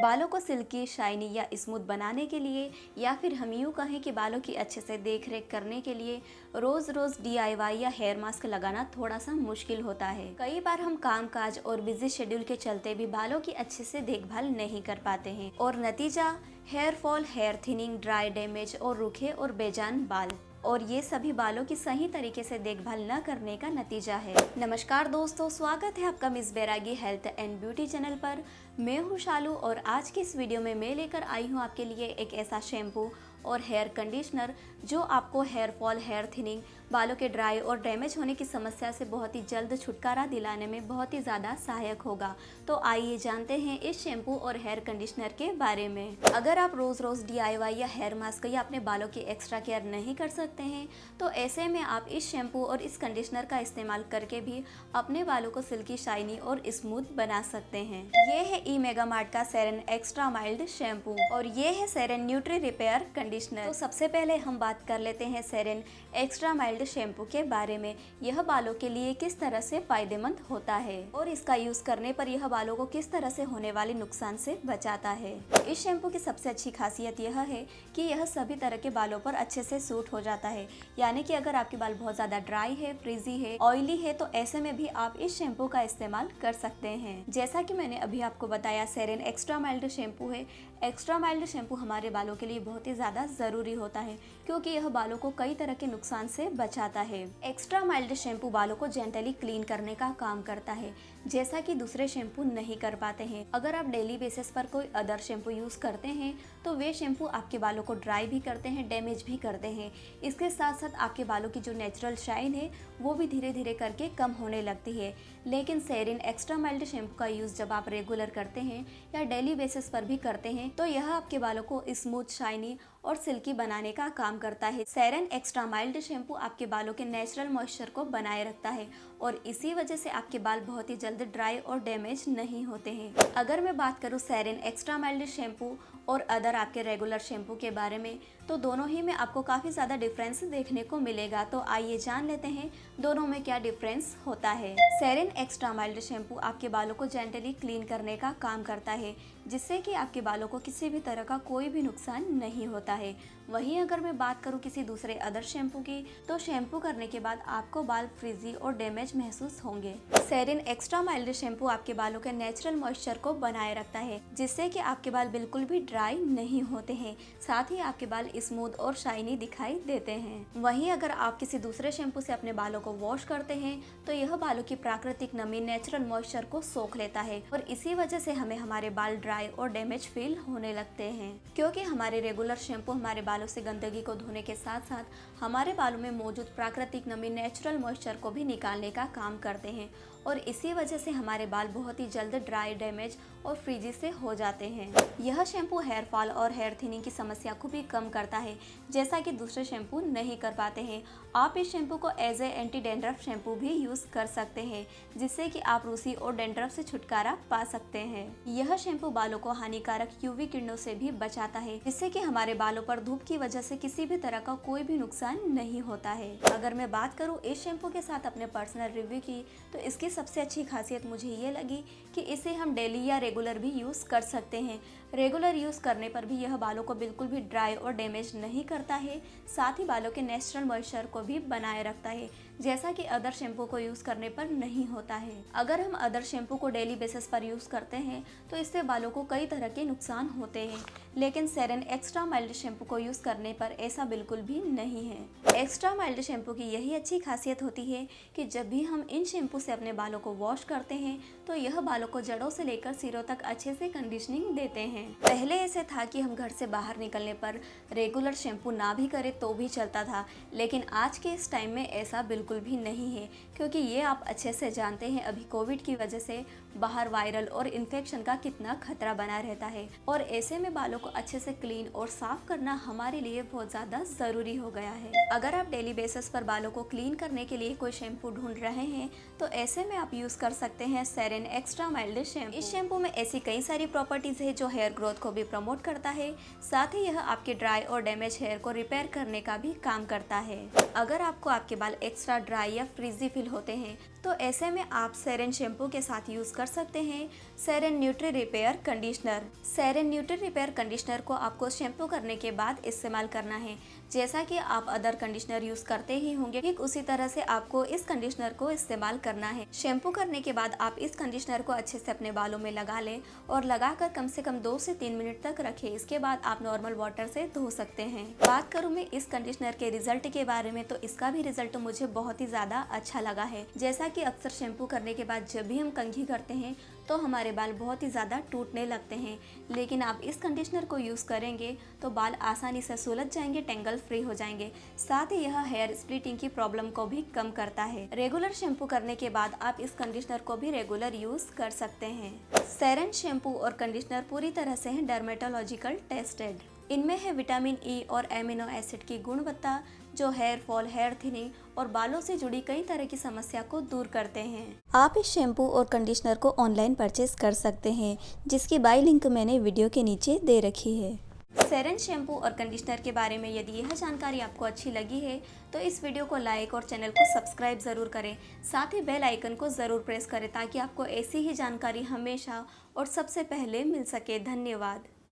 बालों को silkie, shiny या स्मूथ बनाने के लिए, या फिर हम यूँ कहें कि बालों की अच्छे से देख रेख करने के लिए रोज़ रोज़ DIY या हेयर मास्क लगाना थोड़ा सा मुश्किल होता है। कई बार हम कामकाज और बिजी शेड्यूल के चलते भी बालों की अच्छे से देखभाल नहीं कर पाते हैं और नतीजा hair fall, hair thinning, dry damage और रूखे और बेजान बाल। और ये सभी बालों की सही तरीके से देखभाल न करने का नतीजा है। नमस्कार दोस्तों, स्वागत है आपका miss Bairagi health and beauty channel पर। मैं हूँ शालू और आज की इस वीडियो में मैं लेकर आई हूँ आपके लिए एक ऐसा शैम्पू और हेयर कंडीशनर जो आपको हेयर फॉल, हेयर थिनिंग, बालों के ड्राई और डैमेज होने की समस्या से बहुत ही जल्द छुटकारा दिलाने में बहुत ही ज़्यादा सहायक होगा। तो आइए जानते हैं इस शैम्पू और हेयर कंडीशनर के बारे में। अगर आप रोज़ रोज़ DIY या हेयर मास्क या अपने बालों की एक्स्ट्रा केयर नहीं कर सकते हैं तो ऐसे में आप इस शैम्पू और इस कंडीशनर का इस्तेमाल करके भी अपने बालों को सिल्की, शाइनी और स्मूथ बना सकते हैं। ये है ई मेगा मार्ट का सेरेन एक्स्ट्रा माइल्ड शैम्पू और ये है सेरेन न्यूट्री रिपेयर कंडीशनर। तो सबसे पहले हम बात कर लेते हैं सेरेन एक्स्ट्रा माइल्ड शैम्पू के बारे में। यह बालों के लिए किस तरह से फायदेमंद होता है और इसका यूज करने पर यह बालों को किस तरह से होने वाले नुकसान से बचाता है। इस शैम्पू की सबसे अच्छी खासियत यह है कि यह सभी तरह के बालों पर अच्छे से सूट हो जाता है। यानी कि अगर आपके बाल बहुत ज्यादा ड्राई है, फ्रीजी है, ऑयली है तो ऐसे में भी आप इस शैम्पू का इस्तेमाल कर सकते हैं। जैसा कि मैंने अभी आपको बताया, सेरेन एक्स्ट्रा माइल्ड शैम्पू है। एक्स्ट्रा माइल्ड शैम्पू हमारे बालों के लिए बहुत ही ज्यादा जरूरी होता है क्योंकि यह बालों को कई तरह के नुकसान से बचाता है। एक्स्ट्रा माइल्ड शैम्पू बालों को जेंटली क्लीन करने का काम करता है, जैसा कि दूसरे शैम्पू नहीं कर पाते हैं। अगर आप डेली बेसिस पर कोई अदर शैम्पू यूज करते हैं तो वे शैम्पू आपके बालों को ड्राई भी करते हैं, डैमेज भी करते हैं। इसके साथ साथ आपके बालों की जो नेचुरल शाइन है वो भी धीरे धीरे करके कम होने लगती है। लेकिन सेरेन एक्स्ट्रा माइल्ड शैम्पू का यूज जब आप रेगुलर करते हैं या डेली बेसिस पर भी करते हैं तो यह आपके बालों को स्मूथ, शाइनी और सिल्की बनाने का काम करता है। सेरेन एक्स्ट्रा माइल्ड शैम्पू आपके बालों के नेचुरल मॉइस्चर को बनाए रखता है और इसी वजह से आपके बाल बहुत ही जल्द ड्राई और डैमेज नहीं होते हैं। अगर मैं बात करूँ सेरेन एक्स्ट्रा माइल्ड शैम्पू और अदर आपके रेगुलर शैम्पू के बारे में तो दोनों ही में आपको काफ़ी ज़्यादा डिफरेंस देखने को मिलेगा। तो आइए जान लेते हैं दोनों में क्या डिफरेंस होता है। सेरेन एक्स्ट्रा माइल्ड शैम्पू आपके बालों को जेंटली क्लीन करने का काम करता है जिससे कि आपके बालों को किसी भी तरह का कोई भी नुकसान नहीं होता है। वहीं अगर मैं बात करूं किसी दूसरे अदर शैम्पू की तो शैम्पू करने के बाद आपको बाल फ्रीजी और डैमेज महसूस होंगे। सेरेन एक्स्ट्रा माइल्ड शैम्पू आपके बालों के नेचुरल मॉइस्चर को बनाए रखता है जिससे कि आपके बाल बिल्कुल भी ड्राई नहीं होते हैं, साथ ही आपके बाल स्मूथ और शाइनी दिखाई देते हैं। वहीं अगर आप किसी दूसरे शैम्पू से अपने बालों को वॉश करते हैं तो यह बालों की प्राकृतिक नमी, नेचुरल मॉइस्चर को सोख लेता है और इसी वजह से हमें हमारे बाल ड्राई और डैमेज फील होने लगते हैं। क्योंकि हमारे रेगुलर शैम्पू हमारे बालों से गंदगी को धोने के साथ साथ हमारे बालों में मौजूद प्राकृतिक नमी, नेचुरल मॉइस्चर को भी निकालने का काम करते हैं और इसी वजह से हमारे बाल बहुत ही जल्द ड्राई, डैमेज और फ्रीजी से हो जाते हैं। यह शैम्पू हेयर फॉल और हेयर थिनिंग की समस्या को भी कम करता है जैसा कि दूसरे शैम्पू नहीं कर पाते हैं। आप इस शैम्पू को as a anti dandruff shampoo भी यूज कर सकते हैं जिससे कि आप रूसी और डैंड्रफ से छुटकारा पा सकते हैं। यह शैम्पू बालों को हानिकारक UV किरणों से भी बचाता है जिससे कि हमारे बालों पर धूप की वजह से किसी भी तरह का कोई भी नुकसान नहीं होता है। अगर मैं बात करूँ इस शैम्पू के साथ अपने पर्सनल रिव्यू की तो इसकी सबसे अच्छी खासियत मुझे ये लगी कि इसे हम डेली या रेगुलर भी यूज कर सकते हैं। रेगुलर यूज करने पर भी यह बालों को बिल्कुल भी ड्राई और डैमेज नहीं करता है, साथ ही बालों के नेचुरल मॉइस्चर को भी बनाए रखता है जैसा कि अदर शैम्पू को यूज करने पर नहीं होता है। अगर हम अदर शैम्पू को डेली बेसिस पर यूज करते हैं तो इससे बालों को कई तरह के नुकसान होते हैं, लेकिन सेरेन एक्स्ट्रा माइल्ड शैम्पू को यूज करने पर ऐसा बिल्कुल भी नहीं है। एक्स्ट्रा माइल्ड शैम्पू की यही अच्छी खासियत होती है कि जब भी हम इन शैम्पू से अपने बालों को वॉश करते हैं तो यह बालों को जड़ों से लेकर सिरों तक अच्छे से कंडीशनिंग देते हैं। पहले ऐसे था कि हम घर से बाहर निकलने पर रेगुलर शैम्पू ना भी करें तो भी चलता था, लेकिन आज के इस टाइम में ऐसा बिल्कुल भी नहीं है क्योंकि ये आप अच्छे से जानते हैं अभी कोविड की वजह से बाहर वायरल और इन्फेक्शन का कितना खतरा बना रहता है और ऐसे में बालों को अच्छे से क्लीन और साफ करना हमारे लिए बहुत ज़्यादा ज़रूरी हो गया है। अगर आप डेली बेसिस पर बालों को क्लीन करने के लिए कोई शैम्पू ढूंढ रहे हैं तो ऐसे में आप यूज़ कर सकते हैं सेरेन एक्स्ट्रा माइल्ड शैम्पू। इस शैम्पू में ऐसी कई सारी प्रॉपर्टीज है जो हेयर ग्रोथ को भी प्रमोट करता है, साथ ही यह आपके ड्राई और डैमेज हेयर को रिपेयर करने का भी काम करता है। अगर आपको आपके बाल एक्स्ट्रा ड्राई या फ्रीजी फील होते हैं तो ऐसे में आप सेरेन शैम्पू के साथ यूज़ कर सकते हैं Serene nutri repair conditioner. Serene nutri repair conditioner को आपको शैम्पू करने के बाद इस्तेमाल करना है। जैसा कि आप अदर कंडीशनर यूज़ करते ही होंगे, ठीक उसी तरह से आपको इस कंडीशनर को इस्तेमाल करना है। शैम्पू करने के बाद आप इस कंडीशनर को अच्छे से अपने बालों में लगा लें और लगाकर कम से कम 2 से 3 मिनट तक रखें। इसके बाद आप नॉर्मल वाटर से धो सकते हैं। बात करूँ मैं इस कंडीशनर के रिजल्ट के बारे में, तो इसका भी रिजल्ट मुझे बहुत ही ज़्यादा अच्छा लगा है। जैसा कि अक्सर शैम्पू करने के बाद जब भी हम कंघी करते हैं तो हमारे बाल बहुत ही ज़्यादा टूटने लगते हैं, लेकिन आप इस कंडीशनर को यूज़ करेंगे तो बाल आसानी से सुलझ जाएंगे, टेंगल फ्री हो जाएंगे। साथ ही यह हेयर स्प्लिटिंग की प्रॉब्लम को भी कम करता है। रेगुलर शैम्पू करने के बाद आप इस कंडीशनर को भी रेगुलर यूज़ कर सकते हैं। सेरेन शैम्पू और कंडीशनर पूरी तरह से हैं डर्मेटोलॉजिकल टेस्टेड। इनमें है विटामिन ई और एमिनो एसिड की गुणवत्ता जो हेयर फॉल, हेयर थिनिंग और बालों से जुड़ी कई तरह की समस्या को दूर करते हैं। आप इस शैम्पू और कंडीशनर को ऑनलाइन परचेज कर सकते हैं, जिसकी बाय लिंक मैंने वीडियो के नीचे दे रखी है। सेरेन शैम्पू और कंडीशनर के बारे में यदि यह जानकारी आपको अच्छी लगी है तो इस वीडियो को लाइक और चैनल को सब्सक्राइब ज़रूर करें। साथ ही बेल आइकन को ज़रूर प्रेस करें ताकि आपको ऐसी ही जानकारी हमेशा और सबसे पहले मिल सके। धन्यवाद।